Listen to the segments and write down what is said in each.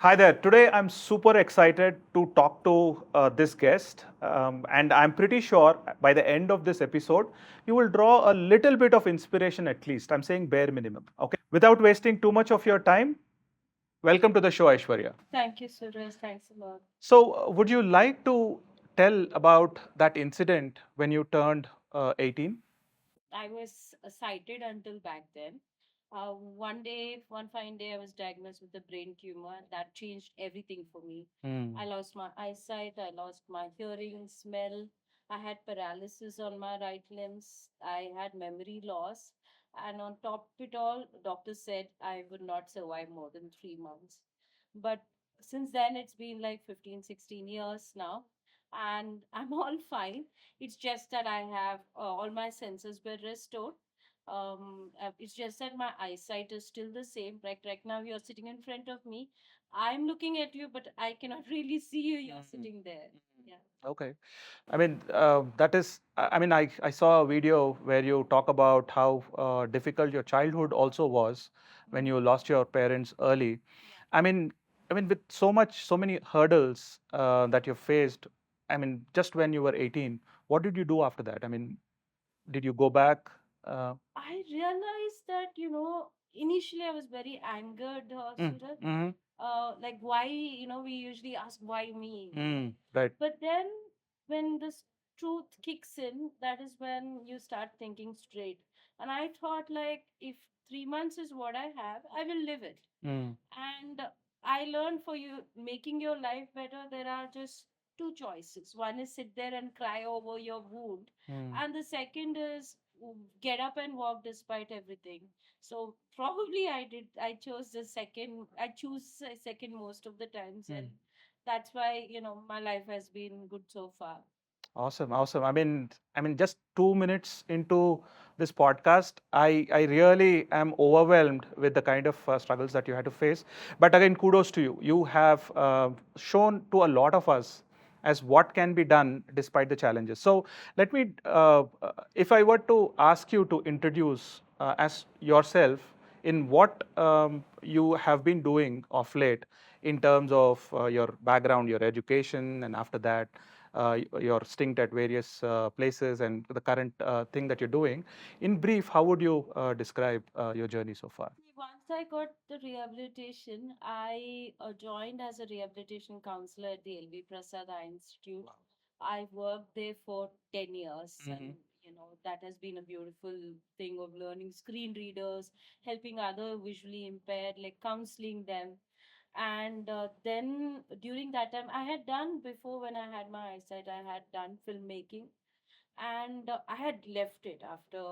Hi there. Today I'm super excited to talk to this guest, and I'm pretty sure by the end of this episode, you will draw a little bit of inspiration at least. I'm saying bare minimum. Okay. Without wasting too much of your time, welcome to the show, Aishwarya. Thank you, Suraj. Thanks a lot. So, would you like to tell about that incident when you turned 18? I was sighted until back then. One fine day, I was diagnosed with a brain tumor. That changed everything for me. Hmm. I lost my eyesight, I lost my hearing, smell. I had paralysis on my right limbs. I had memory loss. And on top of it all, doctors said I would not survive more than 3 months. But since then, it's been like 15, 16 years now, and I'm all fine. It's just that I have all my senses were restored. It's just that my eyesight is still the same. Right now, you're sitting in front of me. I'm looking at you, but I cannot really see you. You're sitting there. Yeah. Okay. I mean, that is, I mean, I saw a video where you talk about how difficult your childhood also was when you lost your parents early. Yeah. I mean, with so many hurdles that you faced, I mean, just when you were 18, what did you do after that? I mean, did you go back? Uh, I realized that, initially I was very angered, Suraj. mm-hmm, Like, why, we usually ask, why me? right. But then when this truth kicks in, that is when you start thinking straight. And I thought, like, if 3 months is what I have, I will live it. Mm, And I learned for you making your life better, there are just two choices. One is sit there and cry over your wound, mm, and the second is get up and walk despite everything. So probably I chose the second. I choose second most of the times, and that's why my life has been good so far. awesome, awesome. I mean, just 2 minutes into this podcast, I really am overwhelmed with the kind of struggles that you had to face. But again, kudos to you. You have shown to a lot of us as what can be done despite the challenges. So let me, if I were to ask you to introduce as yourself in what you have been doing of late in terms of your background, your education, and after that your stint at various places and the current thing that you're doing. In brief, how would you describe your journey so far? See, once I got the rehabilitation, I joined as a rehabilitation counselor at the LV Prasad Eye Institute. Wow. I worked there for 10 years, Hmm. and that has been a beautiful thing of learning screen readers, helping other visually impaired, like counseling them. And then during that time, I had done before when I had my eyesight, I had done filmmaking, and I had left it after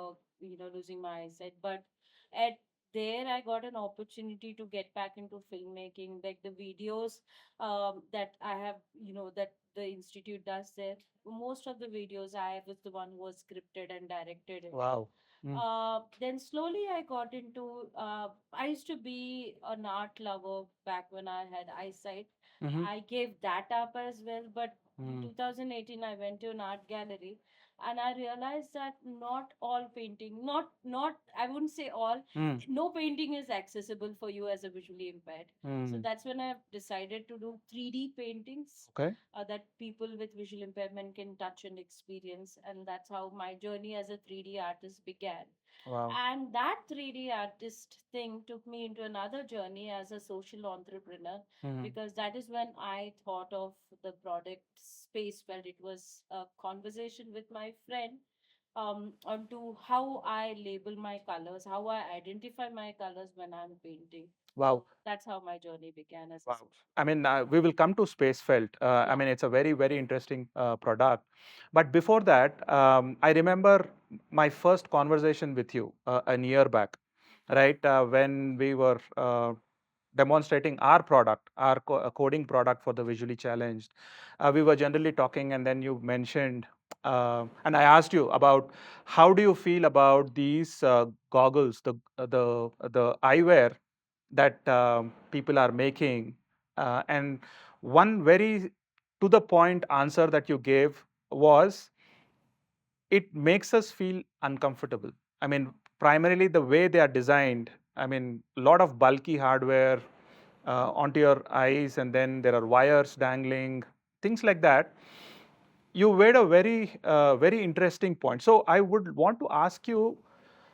losing my eyesight. But at there, I got an opportunity to get back into filmmaking, like the videos that I have, that the institute does there. Most of the videos I was the one who was scripted and directed it. Wow. Mm. Then slowly I got into. I used to be an art lover back when I had eyesight. Hmm. I gave that up as well. But in Mm. 2018, I went to an art gallery, and I realized that not all painting, not I wouldn't say all, Mm. no painting is accessible for you as a visually impaired. So Mm. that's when I decided to do 3D paintings Okay. that people with visual impairment can touch and experience. And that's how my journey as a 3D artist began. Wow. And that 3D artist thing took me into another journey as a social entrepreneur, Mm. because that is when I thought of the product Spacefelt. It was a conversation with my friend onto how I label my colors, how I identify my colors when I'm painting. Wow. So that's how my journey began as a Wow. social. I mean, we will come to Spacefelt. I Yeah. mean, it's a very, very interesting product. But before that, I remember my first conversation with you a year back, right? When we were demonstrating our product, our coding product for the visually challenged. We were generally talking, and then you mentioned, and I asked you about how do you feel about these goggles, the eyewear that people are making, and one very to the point answer that you gave was it makes us feel uncomfortable. I mean, primarily the way they are designed. I mean, a lot of bulky hardware, onto your eyes, and then there are wires dangling, things like that. You made a very interesting point. So I would want to ask you,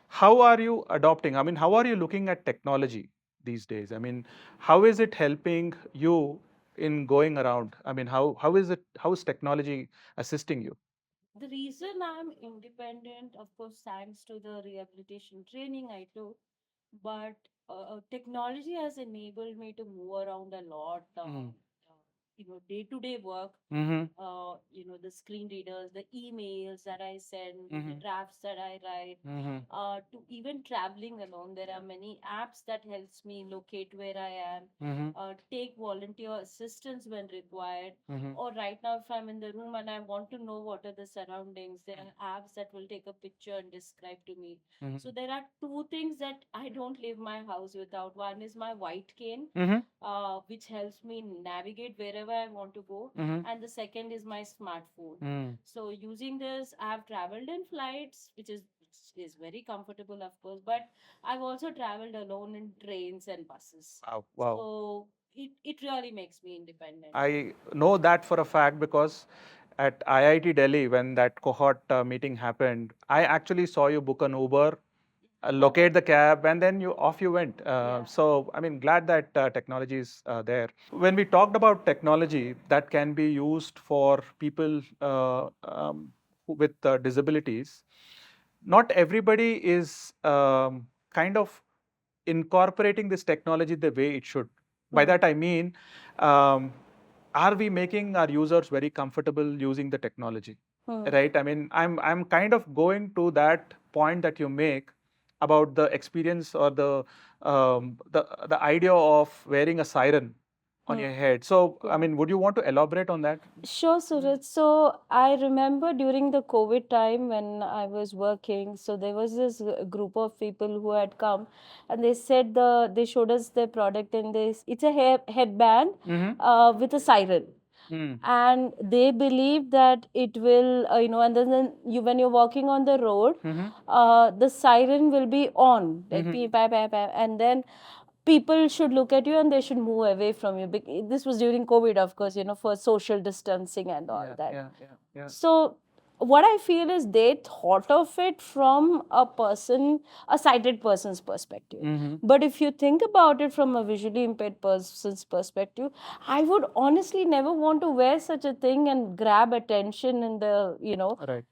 how are you adopting? I mean, how are you looking at technology these days? I mean, how is it helping you in going around? I mean, how is technology assisting you? The reason I'm independent, of course, thanks to the rehabilitation training I took, but technology has enabled me to move around a lot. Day-to-day work. Mm-hmm. The screen readers, the emails that I send, the Mm-hmm. drafts that I write, Mm-hmm. to even traveling alone. There are many apps that helps me locate where I am, Mm-hmm. take volunteer assistance when required. Mm-hmm. Or right now, if I'm in the room and I want to know what are the surroundings, there are apps that will take a picture and describe to me. Mm-hmm. So there are two things that I don't leave my house without. One is my white cane, Mm-hmm. which helps me navigate wherever I want to go, Mm-hmm. and the second is my smartphone. Mm. So using this, I have traveled in flights, which is very comfortable, of course, but I've also traveled alone in trains and buses. Wow. Wow. So it really makes me independent. I know that for a fact because at IIT Delhi, when that cohort meeting happened, I actually saw you book an Uber, locate the cab, and then off you went. Yeah. So, I mean, glad that technology is there. When we talked about technology that can be used for people with disabilities, not everybody is kind of incorporating this technology the way it should. By that I mean, um, are we making our users very comfortable using the technology? Right? I mean, I'm kind of going to that point that you make about the experience or the idea of wearing a siren on your head. So, I Yeah. mean, would you want to elaborate on that? Sure, Suraj. So I remember during the COVID time when I was working, so there was this group of people who had come, and they showed us their product, and it's a headband Mm-hmm. with a siren, Mm. and they believe that it will, and then you when you're walking on the road, Mm-hmm. the siren will be on, like Mm-hmm. beep, beep, beep, beep, and then people should look at you and they should move away from you. This was during COVID, of course, for social distancing and all that. Yeah. So what I feel is they thought of it from a sighted person's perspective. Mm-hmm. But if you think about it from a visually impaired person's perspective, I would honestly never want to wear such a thing and grab attention in Right.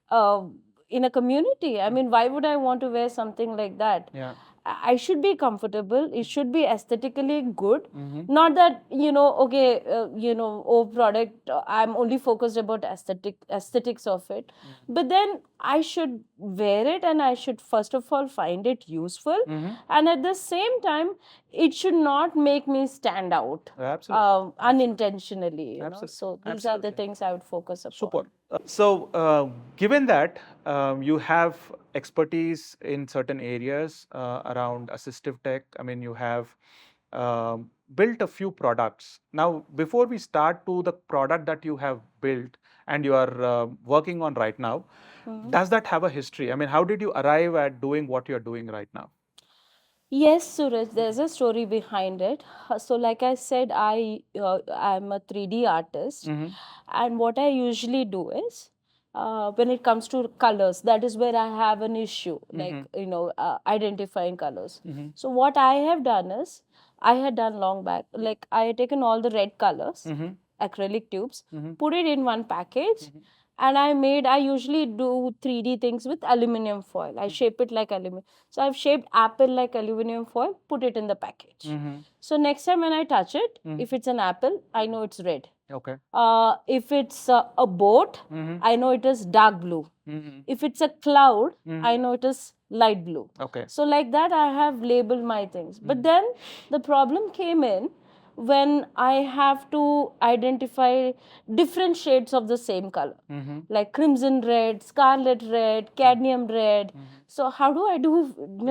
in a community. I mean, why would I want to wear something like that? Yeah. I should be comfortable. It should be aesthetically good. Mm-hmm. Not that okay, product. I'm only focused about aesthetics of it, but then I should wear it, and I should first of all find it useful, Mm-hmm. and at the same time, it should not make me stand out Absolutely. unintentionally. Absolutely. So these are the Absolutely. things I would focus upon. Super. So, given that you have expertise in certain areas around assistive tech, I mean, you have built a few products. Now, before we start to the product that you have built and you are working on right now, does that have a history? I mean, how did you arrive at doing what you're doing right now? Yes, Suraj, there's a story behind it. So, like I said, I'm a 3D artist, Mm-hmm. and what I usually do is, when it comes to colors, that is where I have an issue, like identifying colors. Mm-hmm. So, what I have done is, I had done long back, like I had taken all the red colors, Mm-hmm. acrylic tubes, Mm-hmm. put it in one package, and I usually do 3D things with aluminum foil. I shape it like aluminum. So I've shaped apple like aluminum foil, put it in the package. Mm-hmm. So next time when I touch it, if it's an apple, I know it's red. Okay. If it's a boat, Mm-hmm. I know it is dark blue. Mm-hmm. If it's a cloud, Mm-hmm. I know it is light blue. Okay. So like that, I have labeled my things. But then the problem came in when I have to identify different shades of the same color, Mm-hmm. like crimson red, scarlet red, cadmium red. So how do I do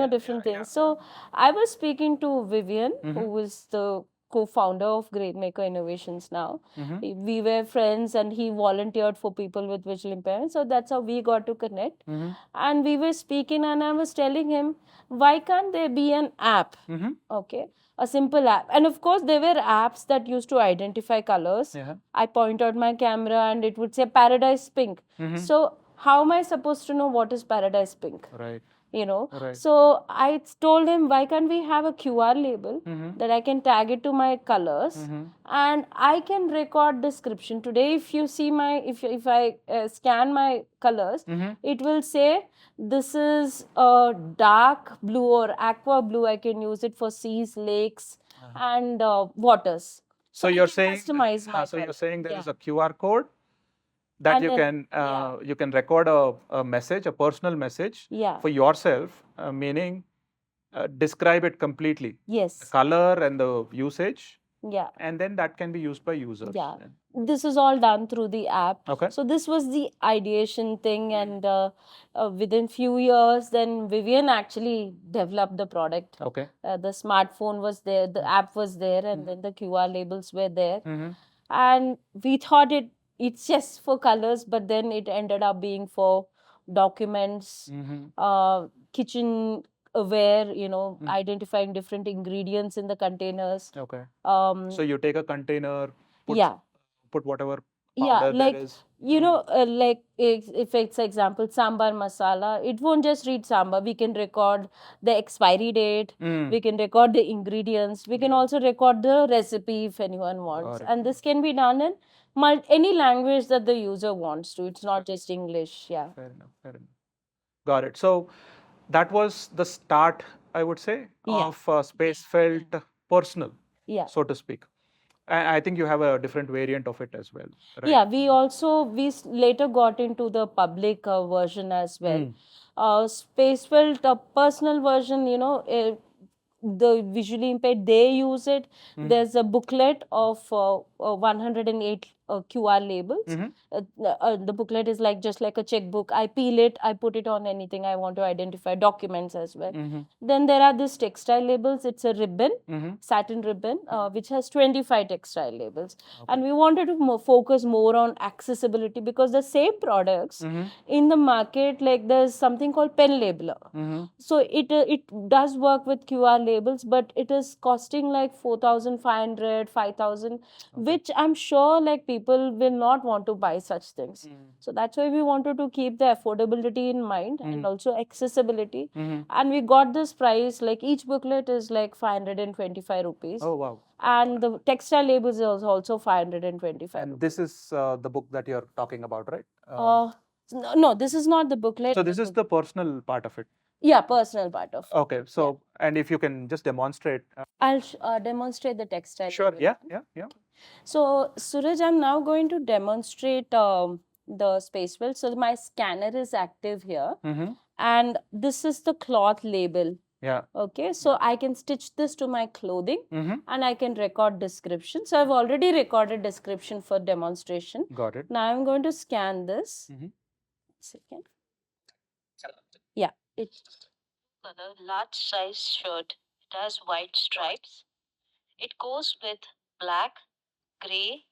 different things? So I was speaking to Vivian, who is the co-founder of Great Maker Innovations now. We were friends, and he volunteered for people with visual impairment. So that's how we got to connect. And we were speaking, and I was telling him, why can't there be an app? Mm-hmm. Okay, a simple app. And of course, there were apps that used to identify colors. Yeah. I point out my camera and it would say Paradise Pink. Mhm. So how am I supposed to know what is Paradise Pink? Right. Right. So I told him, why can't we have a QR label Mhm. that I can tag it to my colors, Mhm. and I can record description. Today, if you see my, if I scan my colors, Mhm. it will say this is a dark blue or aqua blue. I can use it for seas, lakes, and waters. So I you're can saying, customize my so you're color. saying there Yeah. is a QR code that And you then- can yeah. you can record a message, a personal message Yeah. for yourself, meaning describe it completely, the Yes. color and the usage, Yeah. and then that can be used by users. Yeah. This is all done through the app. Okay. So this was the ideation thing, and within few years, then Vivian actually developed the product. Okay. The smartphone was there, the app was there, and then the QR labels were there. Mhm. And we thought it's just for colors, but then it ended up being for documents, kitchen aware, identifying different ingredients in the containers. Okay. Um, So you take a container, yeah. put whatever Yeah, powder like there is. like if it's example sambar masala, it won't just read sambar. We can record the expiry date. We can record the ingredients. We can also record the recipe if anyone wants. Got it. And this can be done in any language that the user wants to. It's not just English. Yeah. Fair enough. Fair enough. Got it. So that was the start, I would say, Yeah. of Spacefelt personal, Yeah. so to speak. And I think you have a different variant of it as well, right? Yeah, we later got into the public version as well. Spacefelt, personal version, the visually impaired, they use it. There's a booklet of 108 QR labels. The booklet is just like a checkbook. I peel it, I put it on anything I want to identify, documents as well. Then there are these textile labels. It's a ribbon, satin ribbon, which has 25 textile labels. And we wanted to focus more on accessibility, because the same products in the market, like there's something called pen labeler. So it does work with QR labels, but it is costing like 4,500, 5,000, which I'm sure like people will not want to buy such things. So that's why we wanted to keep the affordability in mind and also accessibility. And we got this price, like each booklet is like 525 rupees. Oh, wow. And the textile labels is also 525. And this is the book that you're talking about, right? No, this is not the booklet. So this is the personal part of it. Yeah, personal part of it. Okay. So, and if you can just demonstrate. I'll demonstrate the textile. Sure. label. Yeah. So, Suraj, I'm now going to demonstrate the Spacefelt. So, my scanner is active here. And this is the cloth label. Yeah. Okay, so I can stitch this to my clothing and I can record description. So, I've already recorded description for demonstration. Got it. Now, I'm going to scan this. Second. Yeah, it's for the large size shirt. It has white stripes. It goes with black, gray,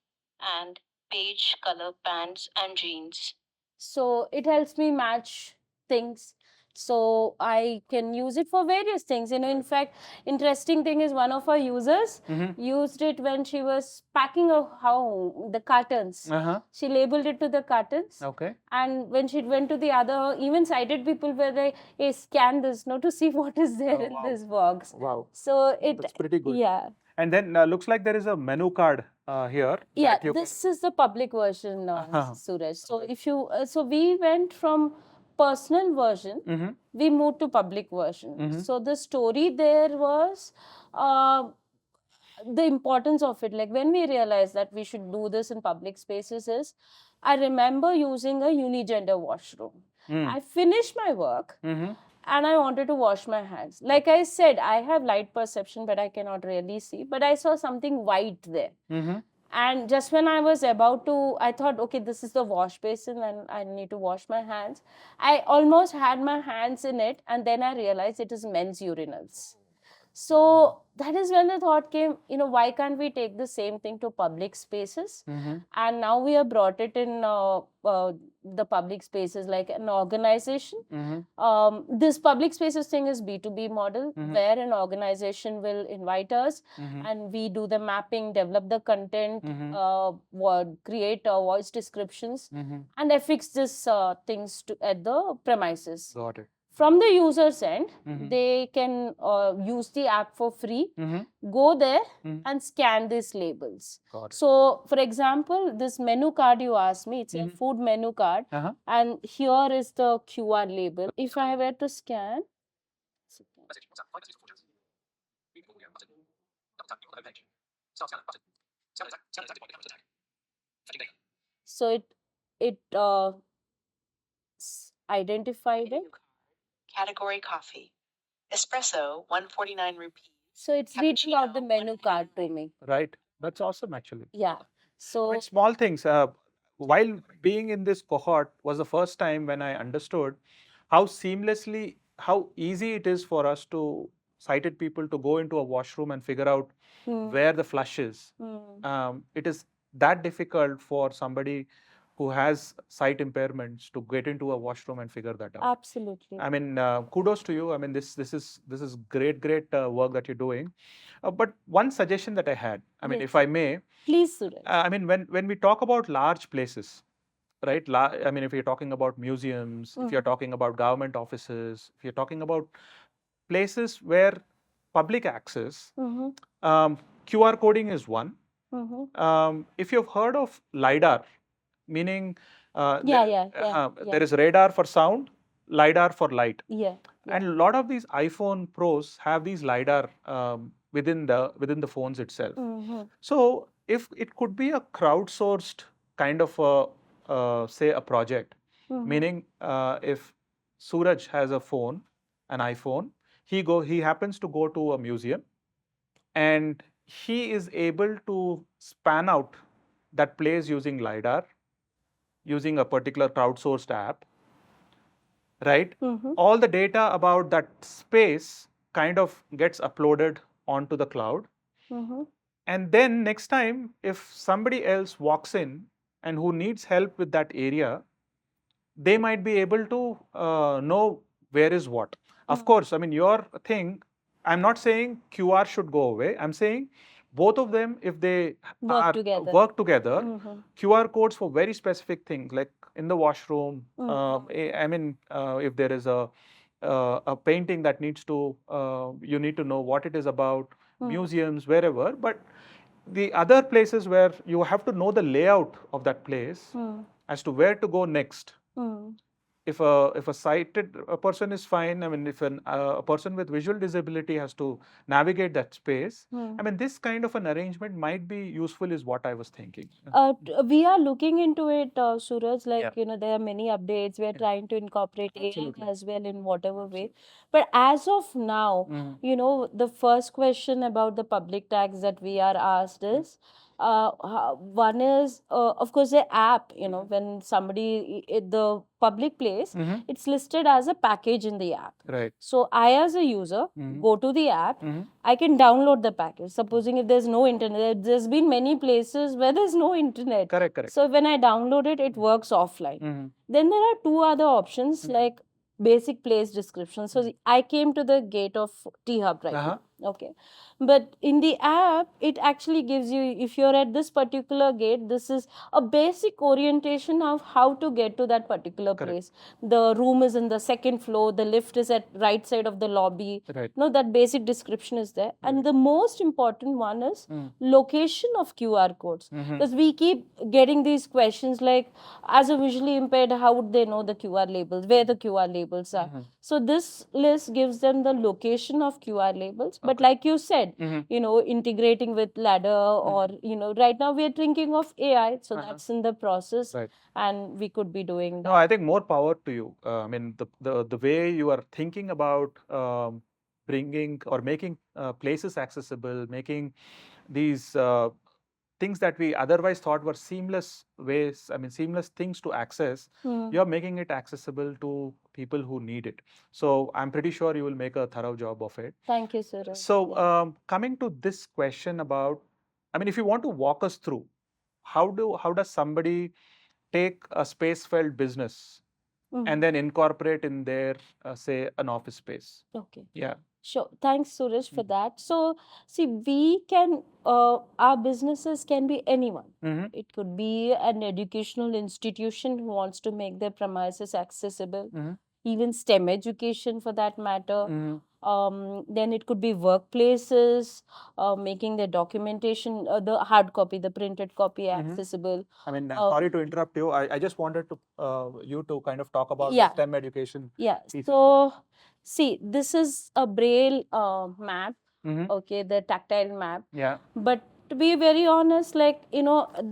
and beige color pants and jeans. So it helps me match things. So I can use it for various things. In fact, interesting thing is one of our users used it when she was packing the cartons. She labeled it to the cartons. Okay. And when she went to the other, even sighted people were like, hey, scan this, to see what is there in this box. Wow. So That's pretty good. Yeah. And then looks like there is a menu card here. Yeah, this is the public version, Suraj. So if you, so we went from personal version, we moved to public version. So the story there was the importance of it. Like when we realized that we should do this in public spaces is, I remember using a unigender washroom. I finished my work. And I wanted to wash my hands. Like I said, I have light perception, but I cannot really see. But I saw something white there. And just when I was about to, I thought, okay, this is the wash basin and I need to wash my hands. I almost had my hands in it. And then I realized it is men's urinals. So that is when the thought came, why can't we take the same thing to public spaces? And now we have brought it in the public spaces like an organization. Mm-hmm. This public spaces thing is B2B model, Mhm. where an organization will invite us Mhm. and we do the mapping, develop the content, create voice descriptions, Mhm. and affix this things at the premises. Got it. From the user's end, Mhm. they can use the app for free, Mhm. go there Mhm. and scan these labels. Got it. So, for example, this menu card you asked me, it's a Mhm. food menu card, Uh-huh. and here is the QR label. If I were to scan, so it identified it. Category coffee. Espresso, 149 rupees. So it's reading out the menu card to me. Right. That's awesome, actually. Yeah. So With small things. While being in this cohort was the first time when I understood how seamlessly, how easy it is for us to sighted people to go into a washroom and figure out where the flush is. It is that difficult for somebody who has sight impairments to get into a washroom and figure that out. absolutely. I mean, kudos to you. I mean, this is great work that you're doing. But one suggestion that I had, I mean, Yes. if I may, Please, Suraj. I mean, when we talk about large places, right? I mean, if you're talking about museums, if you're talking about government offices, if you're talking about places where public access, QR coding is one. If you've heard of LiDAR, meaning there is radar for sound, LiDAR for light. Yeah. And a lot of these iPhone Pros have these LiDAR within the phones itself. So if it could be a crowdsourced kind of say a project, meaning if Suraj has a phone, an iPhone, he happens to go to a museum, and he is able to span out that place using LiDAR, using a particular crowdsourced app, right? All the data about that space kind of gets uploaded onto the cloud. And then next time, if somebody else walks in and who needs help with that area, they might be able to know where is what. Of course, I mean, your thing, I'm not saying QR should go away. I'm saying both of them, if they work together, QR codes for very specific things, like in the washroom. I mean, if there is a painting that needs to, you need to know what it is about, museums, wherever. But the other places where you have to know the layout of that place as to where to go next. If a sighted a person is fine, I mean, if a person with visual disability has to navigate that space, I mean, this kind of an arrangement might be useful, is what I was thinking. We are looking into it, Suraj. Like, Yeah. there are many updates. We are Yeah. trying to incorporate AI Absolutely. as well in whatever way. But as of now, the first question about the public tax that we are asked is, one is, of course, the app. When somebody the public place, it's listed as a package in the app. Right. So I, as a user, go to the app. I can download the package. Supposing if there's no internet, there's been many places where there's no internet. Correct. So when I download it, it works offline. Then there are two other options like basic place description. So I came to the gate of T Hub right now. Okay. But in the app, it actually gives you, if you're at this particular gate, this is a basic orientation of how to get to that particular place. The room is in the second floor, the lift is at right side of the lobby. Right. No, that basic description is there. And the most important one is location of QR codes. Because we keep getting these questions like, as a visually impaired, how would they know the QR labels, where the QR labels are? So this list gives them the location of QR labels. But like you said, integrating with ladder or, right now we are thinking of AI. So that's in the process. Right. And we could be doing that. No, I think more power to you. I mean, the way you are thinking about bringing or making places accessible, making these things that we otherwise thought were seamless ways, I mean, seamless things to access, you're making it accessible to people who need it. So I'm pretty sure you will make a thorough job of it. Thank you, Suraj. So coming to this question about, I mean, if you want to walk us through, how does somebody take a Spacefelt business Mhm. and then incorporate in their, say, an office space? Okay. Yeah. Sure. Thanks, Suraj, for Mhm. that. So, see, we can, our businesses can be anyone. Mhm. It could be an educational institution who wants to make their premises accessible, Mhm. even STEM education for that matter. Mhm. Then it could be workplaces, making their documentation, the hard copy, the printed copy Mhm. accessible. I mean, Uh, sorry to interrupt you. I just wanted to you to kind of talk about the Yeah. STEM education Yeah. piece as well. So, see, this is a braille map, Mhm. okay, the tactile map. Yeah. But to be very honest, like,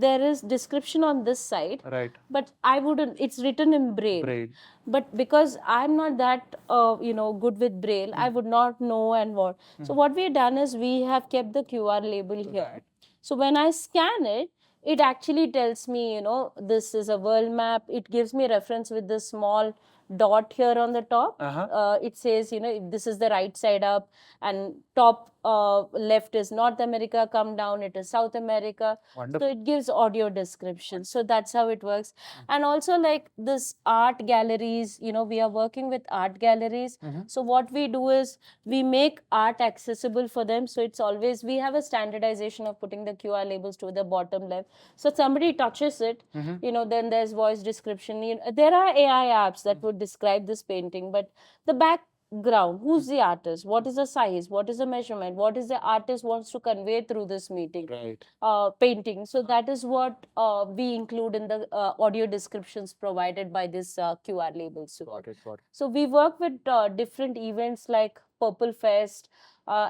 there is description on this side, Right. but I wouldn't, it's written in braille. Braille. But because I'm not that, good with braille, I would not know and what. So, what we've done is we have kept the QR label here. Right. So, when I scan it, it actually tells me, this is a world map. It gives me reference with this small dot here on the top. Uh-huh. It says, if this is the right side up, and top left is North America, come down, it is South America. Wonderful. So it gives audio description. So that's how it works. And also, like this art galleries, we are working with art galleries. Mhm. So what we do is we make art accessible for them. So it's always, we have a standardization of putting the QR labels to the bottom left. So somebody touches it, Mhm. then there's voice description. There are AI apps that would describe this painting, but the background, who's the artist, what is the size, what is the measurement, what is the artist wants to convey through this meeting, Right. painting. So that is what we include in the audio descriptions provided by this QR labels. Got it. Got it. So we work with different events like Purple Fest,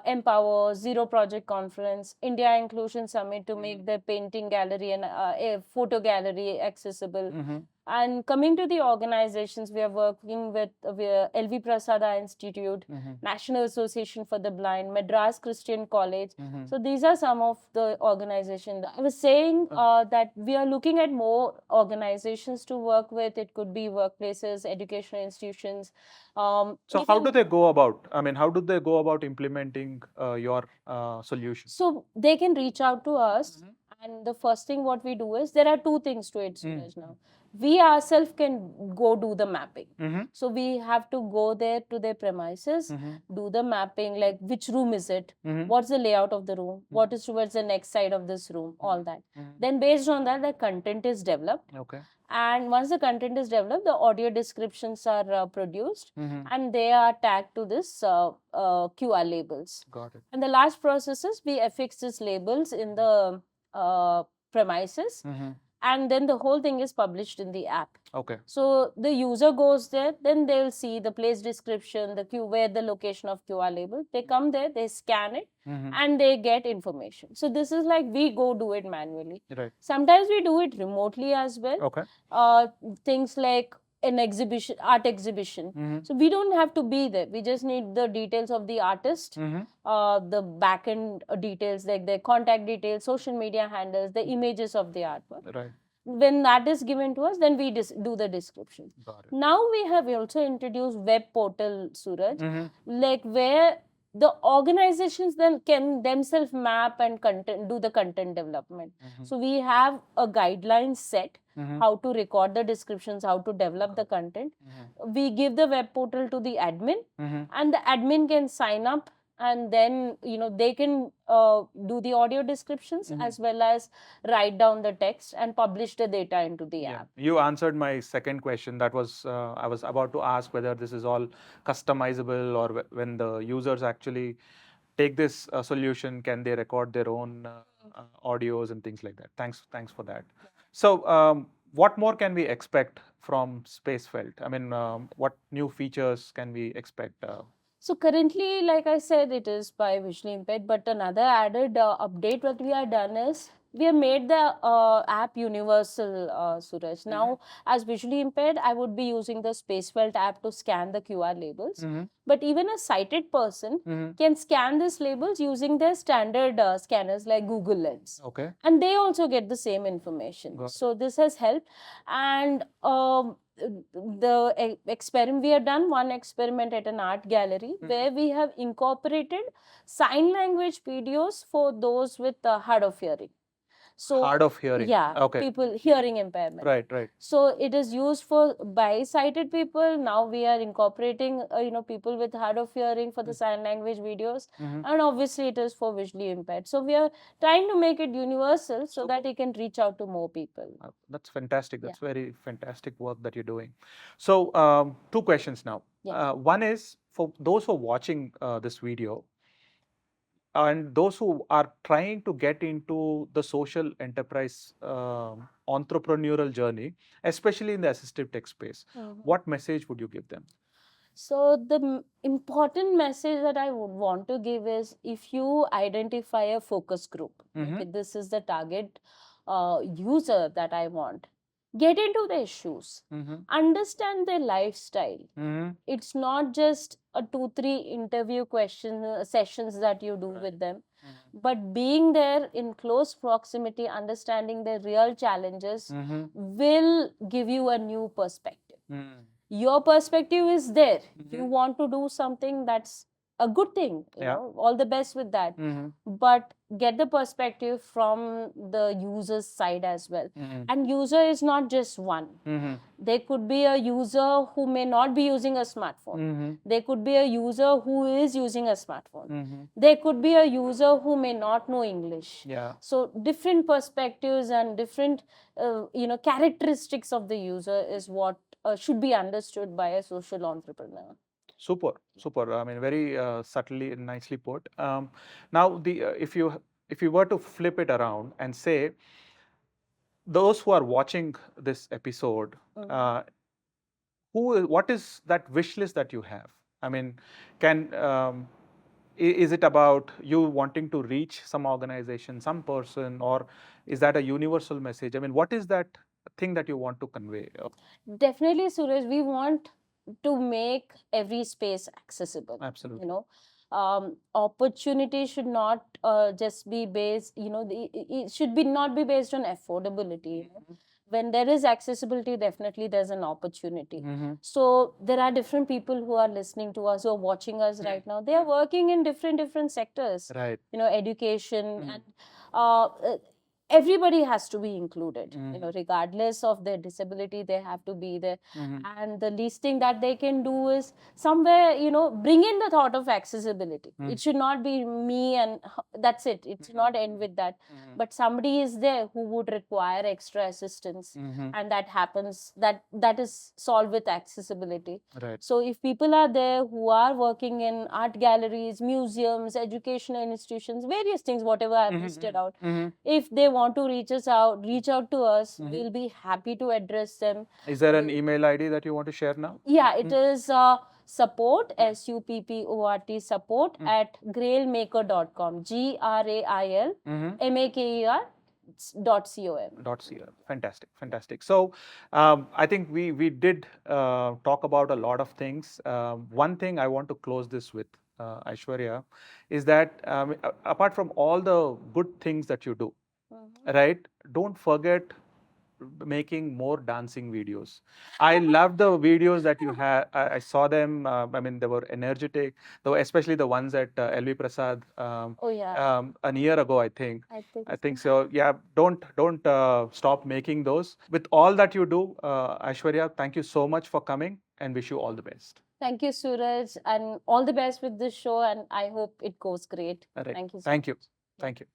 Empower, Zero Project Conference, India Inclusion Summit to make the painting gallery and a photo gallery accessible. Mhm. And coming to the organizations, we are working with LV Prasada Institute, Mhm. National Association for the Blind, Madras Christian College. Mhm. So these are some of the organizations. I was saying that we are looking at more organizations to work with. It could be workplaces, educational institutions. So how Even- do they go about? I mean, how do they go about implementing your solution? So they can reach out to us, Mhm. and the first thing what we do is there are two things to it, Mm. Suraj. Now we ourselves can go do the mapping. Mhm. So we have to go there to their premises, Mhm. do the mapping, like which room is it, Mhm. what's the layout of the room, what is towards the next side of this room, all that. Mhm. Then based on that, the content is developed. Okay. And once the content is developed, the audio descriptions are produced, Mhm. and they are tagged to this QR labels. Got it. And the last process is we affix these labels in the premises, Mhm. and then the whole thing is published in the app. Okay. So the user goes there, then they'll see the place description, the where the location of QR label. They come there, they scan it, Mhm. and they get information. So this is like we go do it manually. Right. Sometimes we do it remotely as well. Okay. Things like an exhibition, art exhibition. Mhm. So we don't have to be there. We just need the details of the artist, Mhm. the back end details like their contact details, social media handles, the images of the artwork. Right. When that is given to us, then we do the description. Got it. Now we have also introduced web portal, Suraj, Mhm. like where the organizations then can themselves map and content, do the content development. Mhm. So we have a guideline set, Mhm. how to record the descriptions, how to develop the content. Mhm. We give the web portal to the admin, Mhm. and the admin can sign up, and then they can do the audio descriptions as well as write down the text and publish the data into the Yeah, app. you answered my second question. That was I was about to ask whether this is all customizable, or when the users actually take this solution, can they record their own audios and things like that. Thanks for that. So what more can we expect from Spacefelt? I mean, what new features can we expect? So currently, like I said, it is by visually impaired, but another added update what we have done is we have made the app universal, Suraj. Now, as visually impaired, I would be using the Spacefelt app to scan the QR labels. Mhm. But even a sighted person Mhm. can scan these labels using their standard scanners like Google Lens. Okay. And they also get the same information. Got it. So this has helped. And the experiment we have done, one experiment at an art gallery where we have incorporated sign language videos for those with hard of hearing. So Hard of hearing. yeah, Okay. people hearing impairment. Right, right. So it is used for by-sighted people. Now we are incorporating, people with hard of hearing for the sign language videos, Mhm. and obviously it is for visually impaired. So we are trying to make it universal so Super. that it can reach out to more people. That's fantastic. Yeah. That's very fantastic work that you're doing. So, two questions now. Yeah. One is for those who are watching this video and those who are trying to get into the social enterprise entrepreneurial journey, especially in the assistive tech space, Mhm. what message would you give them? So the important message that I would want to give is, if you identify a focus group, okay, this is the target user that I want, get into their shoes, understand their lifestyle. It's not just a 2-3 interview question sessions that you do with them, but being there in close proximity, understanding their real challenges will give you a new perspective. Your perspective is there. You want to do something, that's a good thing, Yeah. all the best with that. But get the perspective from the user's side as well. And user is not just one. There could be a user who may not be using a smartphone. There could be a user who is using a smartphone. There could be a user who may not know English. Yeah. So different perspectives and different characteristics of the user is what should be understood by a social entrepreneur. Super, super. I mean, very subtly and nicely put. Now, if you were to flip it around and say, those who are watching this episode, what is that wish list that you have? I mean, is it about you wanting to reach some organization, some person, or is that a universal message? I mean, what is that thing that you want to convey? Definitely, Suraj, we want to make every space accessible. Absolutely. Opportunity should not just be based, it should be not be based on affordability. When there is accessibility, definitely there's an opportunity. So there are different people who are listening to us, who are watching us right now. They are working in different sectors. Right. Education and everybody has to be included. Regardless of their disability, they have to be there. And the least thing that they can do is somewhere, bring in the thought of accessibility. It should not be me and that's it. It should not end with that. But somebody is there who would require extra assistance, and that happens, that is solved with accessibility. Right. So if people are there who are working in art galleries, museums, educational institutions, various things, whatever I've listed out, if they want to reach out to us, we'll be happy to address them. Is there an email ID that you want to share now? Yeah, it is support, SUPPORT, support at grailmaker.com, GRAILMAKER.com. Fantastic, fantastic. So I think we did talk about a lot of things. One thing I want to close this with, Aishwarya, is that apart from all the good things that you do, right? Don't forget making more dancing videos. I love the videos that you have. I saw them. I mean, they were energetic, though, especially the ones at LV Prasad. Oh yeah. A year ago, I think. I think so. Yeah, don't stop making those. With all that you do, Aishwarya, thank you so much for coming, and wish you all the best. Thank you, Suraj, and all the best with this show, and I hope it goes great. All right. Thank you so Thank you. much. Thank you.